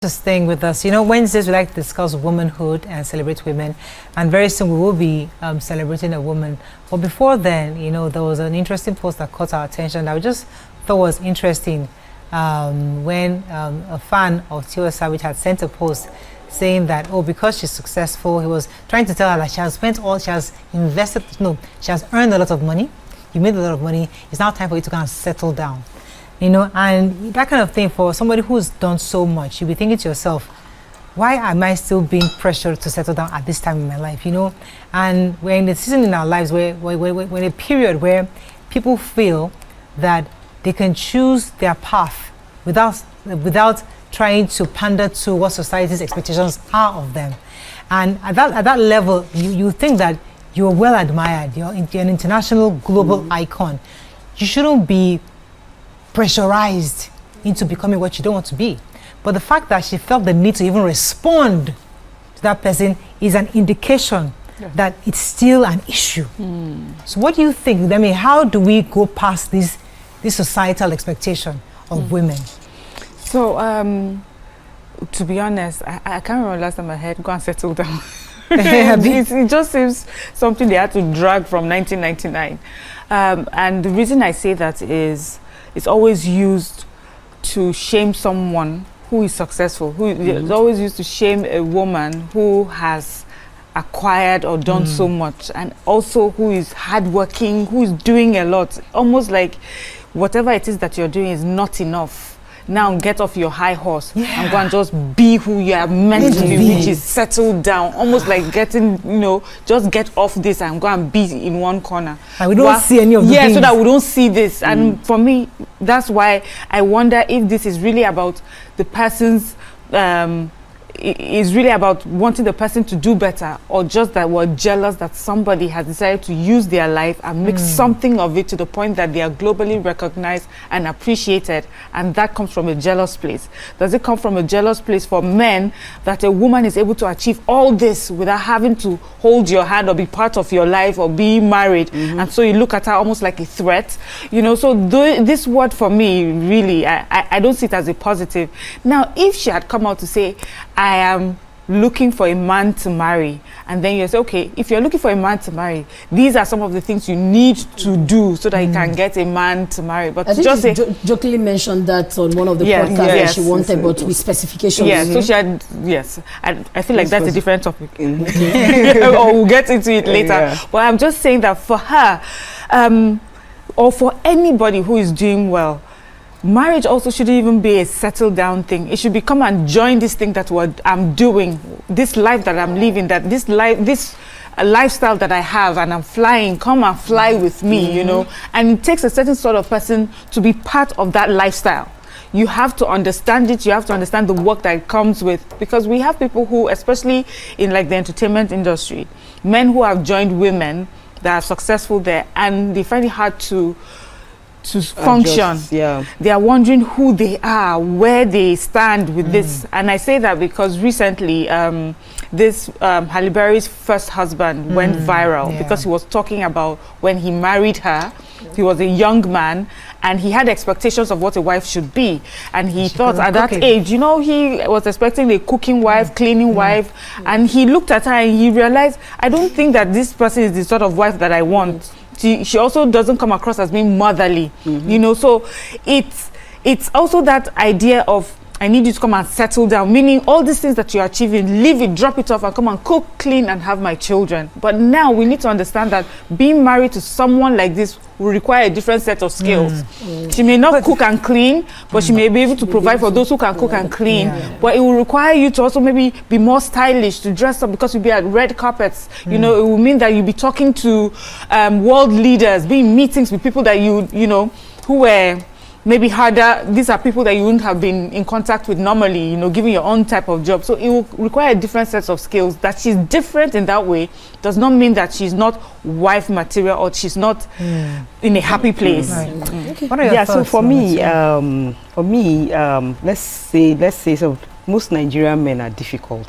Staying with us. Wednesdays we like to discuss womanhood and celebrate women, and very soon we will be celebrating a woman. But before then, there was an interesting post that caught our attention that we just thought was interesting when a fan of Tiwa Savage had sent a post saying that, because she's successful, he was trying to tell her that she has earned a lot of money, you made a lot of money, it's now time for you to kind of settle down. And that kind of thing, for somebody who's done so much, you'll be thinking to yourself, why am I still being pressured to settle down at this time in my life, And we're in a season in our lives where we're in a period where people feel that they can choose their path without trying to pander to what society's expectations are of them. And at that level, you think that you're well admired, you're an international global icon. You shouldn't be pressurized into becoming what you don't want to be. But the fact that she felt the need to even respond to that person is an indication that it's still an issue. So what do you think? I mean, how do we go past this societal expectation of women? So, to be honest, I can't remember last time I heard go and settle down. It just seems something they had to drag from 1999. And the reason I say that is it's always used to shame someone who is successful. It's always used to shame a woman who has acquired or done so much, and also who is hardworking, who is doing a lot. Almost like whatever it is that you're doing is not enough. Now get off your high horse and go and just be who you are meant to be, which is settle down. Almost like getting, just get off this and go and be in one corner. And we don't see any of the things. So that we don't see this. And for me, that's why I wonder if this is really about the person's is really about wanting the person to do better, or just that we're jealous that somebody has decided to use their life and make something of it to the point that they are globally recognized and appreciated, and that comes from a jealous place. Does it come from a jealous place for men that a woman is able to achieve all this without having to hold your hand or be part of your life or be married, and so you look at her almost like a threat? So this word for me, really, I don't see it as a positive. Now, if she had come out to say, I am looking for a man to marry, and then you say, okay, if you're looking for a man to marry, these are some of the things you need to do so that you can get a man to marry. But I think just she jokingly mentioned that on one of the podcasts that she wanted, but with specifications. So she had, I feel like that's a different topic. Or we'll get into it later. But I'm just saying that for her, or for anybody who is doing well, marriage also shouldn't even be a settled down thing. It should be come and join this thing that I'm doing, this life that I'm living, that this lifestyle that I have, and I'm flying, come and fly with me, And it takes a certain sort of person to be part of that lifestyle. You have to understand it. You have to understand the work that it comes with, because we have people who, especially in like the entertainment industry, men who have joined women that are successful there, and they find it hard to function. They are wondering who they are, where they stand with this. And I say that because recently this Halle Berry's first husband went viral because he was talking about when he married her. He was a young man and he had expectations of what a wife should be, and he thought at that age, he was expecting a cooking wife, cleaning wife, and he looked at her and he realized, I don't think that this person is the sort of wife that I want. She also doesn't come across as being motherly, so it's also that idea of, I need you to come and settle down, meaning all these things that you're achieving, leave it, drop it off, and come and cook, clean, and have my children. But now we need to understand that being married to someone like this will require a different set of skills. She may not cook and clean, but she may be able to provide for those who can cook and clean. But it will require you to also maybe be more stylish, to dress up, because you'll be at red carpets. It will mean that you'll be talking to world leaders, be in meetings with people that who were maybe harder. These are people that you wouldn't have been in contact with normally, giving your own type of job. So it will require a different set of skills. That she's different in that way does not mean that she's not wife material or she's not in a happy place. What are your thoughts? So for me, let's say so. Most Nigerian men are difficult.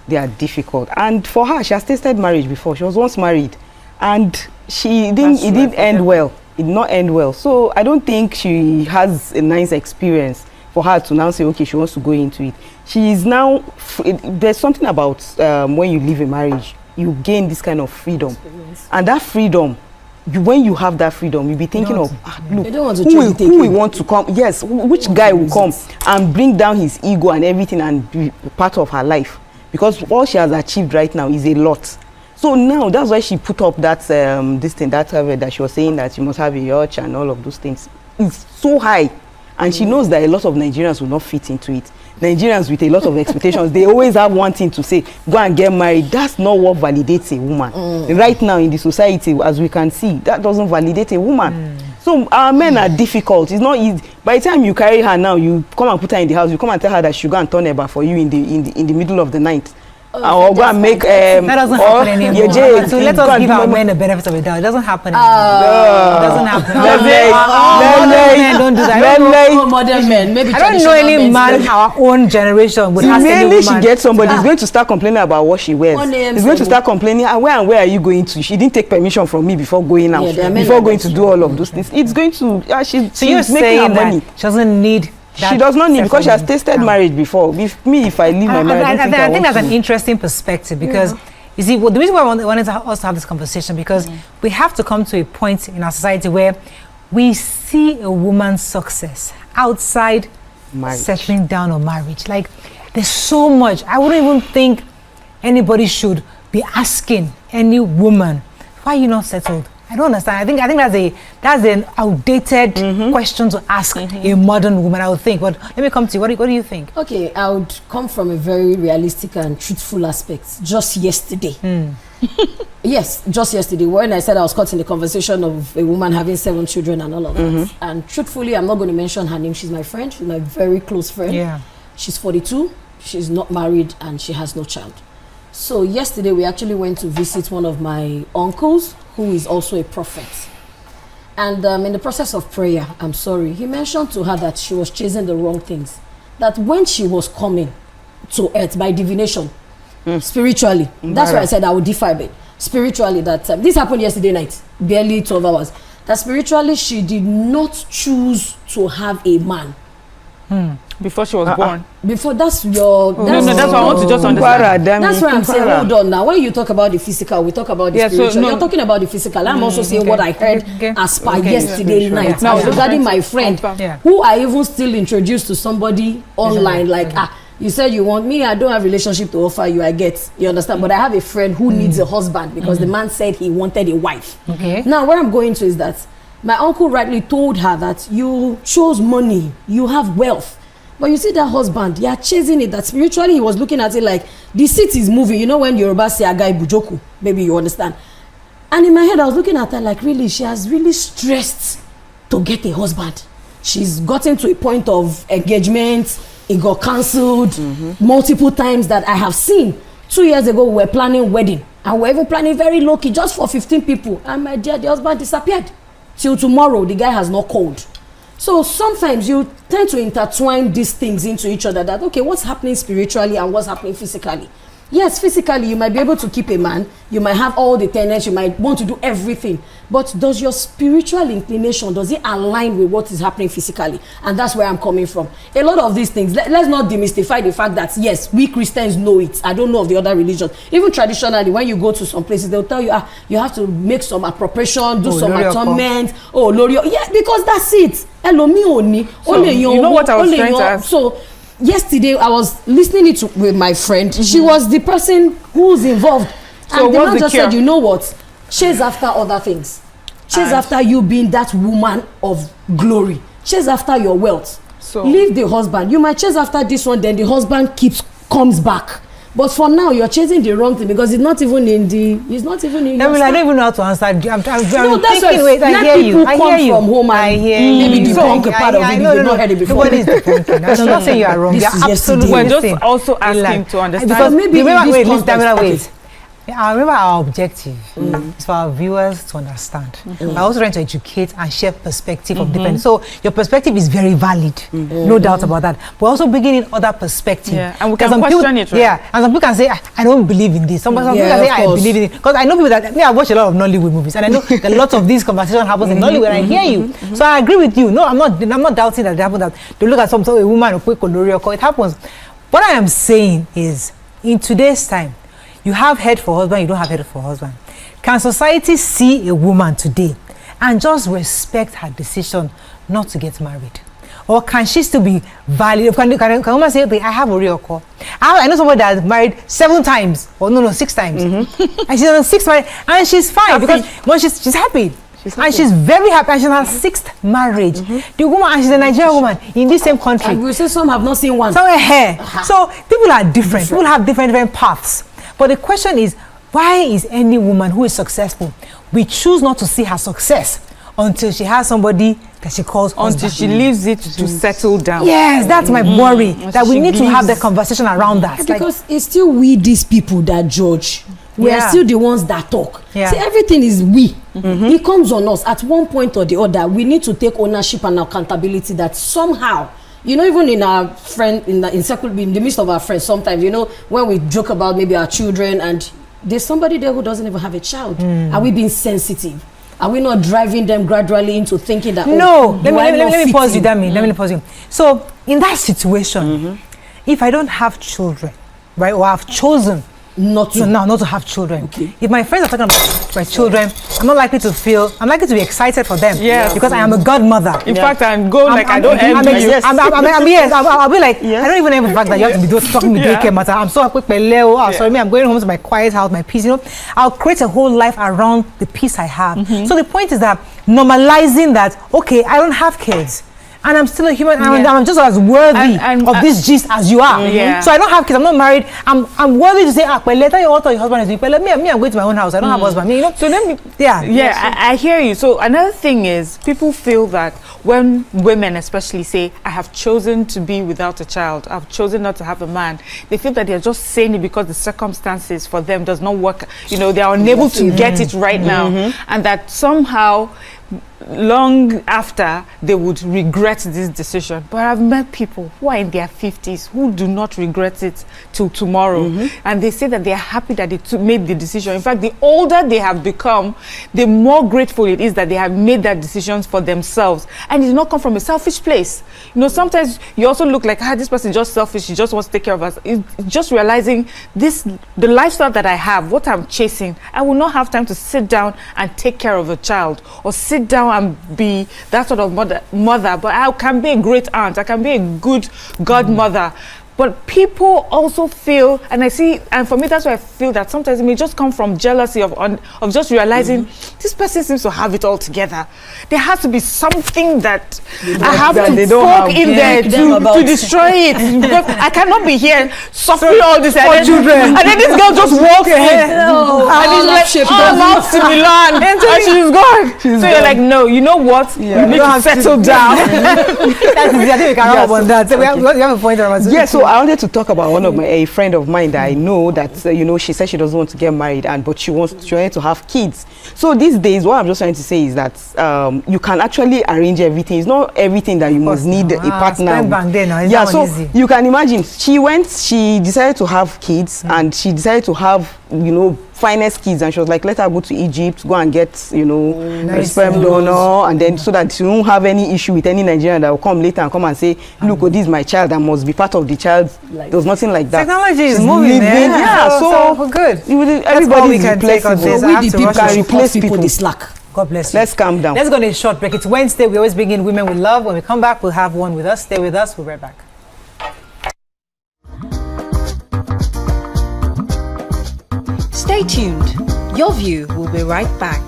They are difficult. And for her, she has tasted marriage before. She was once married, and it didn't end well. It did not end well. So I don't think she has a nice experience for her to now say, okay, she wants to go into it. She is now, there's something about when you live a marriage, you gain this kind of freedom. And that freedom, when you have that freedom, you'll be thinking of, look, who will want to come, yes, which guy will come and bring down his ego and everything and be part of her life. Because all she has achieved right now is a lot. So now, that's why she put up that, this thing, that she was saying that you must have a yacht and all of those things. It's so high. And she knows that a lot of Nigerians will not fit into it. Nigerians with a lot of expectations, they always have one thing to say, go and get married. That's not what validates a woman. Right now in the society, as we can see, that doesn't validate a woman. So our men are difficult. It's not easy. By the time you carry her now, you come and put her in the house, you come and tell her that she go and turn Eba for you in the middle of the night. Or go and make that doesn't happen anymore. So let us give our men the benefit of the doubt. It doesn't happen anymore. It doesn't happen. Modern men don't do that. Modern men, maybe I don't know any man our own generation would ask any woman. She gets somebody who's going to start complaining about what she wears. He's going to start complaining, where are you going to? She didn't take permission from me before going out, before going to do all of those things. It's going to, she's making her money. She doesn't need. She does not need, because she has tasted marriage before. If I leave my marriage, I think that's an interesting perspective, because you see, the reason why I wanted us to have this conversation, because we have to come to a point in our society where we see a woman's success outside marriage, settling down or marriage. Like, there's so much. I wouldn't even think anybody should be asking any woman, why are you not settled? I don't understand. I think that's an outdated question to ask a modern woman, I would think. But let me come to you. What do you think? Okay, I would come from a very realistic and truthful aspect. Just yesterday. Yes, just yesterday, when I said I was caught in the conversation of a woman having 7 children and all of that. And truthfully, I'm not going to mention her name. She's my friend. She's my very close friend. Yeah. She's 42. She's not married and she has no child. So yesterday, we actually went to visit one of my uncles, who is also a prophet. And in the process of prayer, he mentioned to her that she was chasing the wrong things. That when she was coming to earth by divination, spiritually, that's why I said I would differ a bit. Spiritually, that this happened yesterday night, barely 12 hours. That spiritually, she did not choose to have a man. Before she was born. Before, that's your... No, that's what I want to just understand. That's why I'm saying, hold on now. When you talk about the physical, we talk about the spiritual. You're talking about the physical. I'm also saying what I heard as per yesterday night. Now, regarding my friend, who I even still introduced to somebody online, like, you said you want me, I don't have a relationship to offer you, I get, you understand? But I have a friend who needs a husband because the man said he wanted a wife. Now, where I'm going to is that my uncle rightly told her that you chose money, you have wealth. But you see that husband, you are chasing it, that spiritually he was looking at it like, the seat is moving. You know when Yoruba say a guy bujoku, maybe you understand. And in my head, I was looking at her like, really, she has really stressed to get a husband. She's gotten to a point of engagement, it got cancelled multiple times that I have seen. 2 years ago, we were planning wedding. And we were even planning very low-key, just for 15 people. And my dear, the husband disappeared. Till tomorrow, the guy has not called. So sometimes you tend to intertwine these things into each other, that, okay, what's happening spiritually and what's happening physically? Yes, physically, you might be able to keep a man, you might have all the tenets, you might want to do everything. But does your spiritual inclination, does it align with what is happening physically? And that's where I'm coming from. A lot of these things, let's not demystify the fact that, yes, we Christians know it. I don't know of the other religions. Even traditionally, when you go to some places, they'll tell you, you have to make some appropriation, do some atonement. Yeah, because that's it. So, you know what I was trying to ask? So, yesterday, I was listening it with my friend. She was the person who's involved. So and the man just said, you know what? Chase after other things. Chase after you being that woman of glory. Chase after your wealth. So leave the husband. You might chase after this one, then the husband comes back. But for now, you're chasing the wrong thing because it's not even in I don't even know how to answer. I'm no, that's thinking, wait, I hear you. From home I hear you. Maybe the punk part of it, you've not heard it before. Nobody's debunking. I'm not saying you are wrong. You're absolutely We're just also asking to understand. Because maybe wait. I remember our objective is for our viewers to understand. We're also trying to educate and share perspective of different. So your perspective is very valid, no doubt about that. We're also bringing in other perspective. Yeah, and we can question it, right? Yeah, and some people can say, I don't believe in this. Some people can say, I believe in it. Because I know people that, I watch a lot of Nollywood movies, and I know that a lot of these conversations happens in Nollywood, and I hear you. So I agree with you. No, I'm not doubting that it happens, that they look at a woman, it happens. What I am saying is, in today's time, you have head for husband, you don't have head for husband. Can society see a woman today and just respect her decision not to get married? Or can she still be valid? Can a woman say, I have a real call? I know somebody that's married 7 times, or 6 times. And she's on 6 marriage, and she's fine because when she's happy. And she's very happy, and she's on her 6th marriage. The woman, and she's a Nigerian woman in this same country. And we say some have not seen one. So people are different. People have different paths. But the question is, why is any woman who is successful, we choose not to see her success until she has somebody that she calls husband. Until she leaves it to settle down. Yes, that's my worry. That we need to have the conversation around that. Because it's still we, these people, that judge. We are still the ones that talk. See, everything is we. It comes on us. At one point or the other, we need to take ownership and accountability that somehow, even in our friend, in the midst of our friends, sometimes, when we joke about maybe our children, and there's somebody there who doesn't even have a child. Are we being sensitive? Are we not driving them gradually into thinking that, no, let me pause you, Dami. Let me pause you. So, in that situation, if I don't have children, right, or I've chosen not to have children. If my friends are talking about my children, I'm likely to be excited for them. Because I am a godmother. In fact, I don't envy you. I'll be like, I don't even envy the fact that you have to be talking me daycare matter. I'm so happy with my Leo. Sorry, I'm going home to my quiet house, my peace. I'll create a whole life around the peace I have. So the point is that normalizing that, okay, I don't have kids, and I'm still a human, and I'm just as worthy of this gist as you are. So I don't have kids, I'm not married, I'm worthy to say, but later your husband is doing, but me, I'm going to my own house, I don't have a husband. So let me, I hear you. So another thing is, people feel that when women especially say, I have chosen to be without a child, I've chosen not to have a man, they feel that they're just saying it because the circumstances for them does not work. They are unable to get it right now, and that somehow long after they would regret this decision. But I've met people who are in their 50s who do not regret it till tomorrow, and they say that they're happy that they made the decision. In fact, the older they have become, the more grateful it is that they have made that decision for themselves, and it did not come from a selfish place. Sometimes you also look like, this person is just selfish, she just wants to take care of us. It's just realizing the lifestyle that I have, what I'm chasing, I will not have time to sit down and take care of a child, or sit down and be that sort of mother, but I can be a great aunt, I can be a good godmother. But people also feel, and for me, that's why I feel that sometimes it may just come from jealousy of just realizing this person seems to have it all together. There has to be something that I have to poke in there to destroy it. Because I cannot be here suffering all this children. And then this girl just walks in. And it's like, mouth to Milan. And she's gone. So you're like, no, you know what? You need to settle down. That's easy. I think we can wrap up on that. So we have a point around. Yes, so I wanted to talk about one of a friend of mine that I know that she said she doesn't want to get married, but she wanted to have kids. So these days, what I'm just trying to say is that you can actually arrange everything. It's not everything that you must need a partner. So you can imagine she decided to have kids, and she decided to have finest kids, and she was like, let her go to Egypt, go and get a sperm donor, and then so that she won't have any issue with any Nigerian that will come later and come and say, look, this is my child, that must be part of the child. There's nothing like that. Technology is moving there. So good. Everybody can take on this. We the people can replace people the slack. God bless you. Let's calm down. Let's go on a short break. It's Wednesday. We always begin Women with Love. When we come back, we'll have one with us. Stay with us. We'll be right back. Stay tuned. Your View will be right back.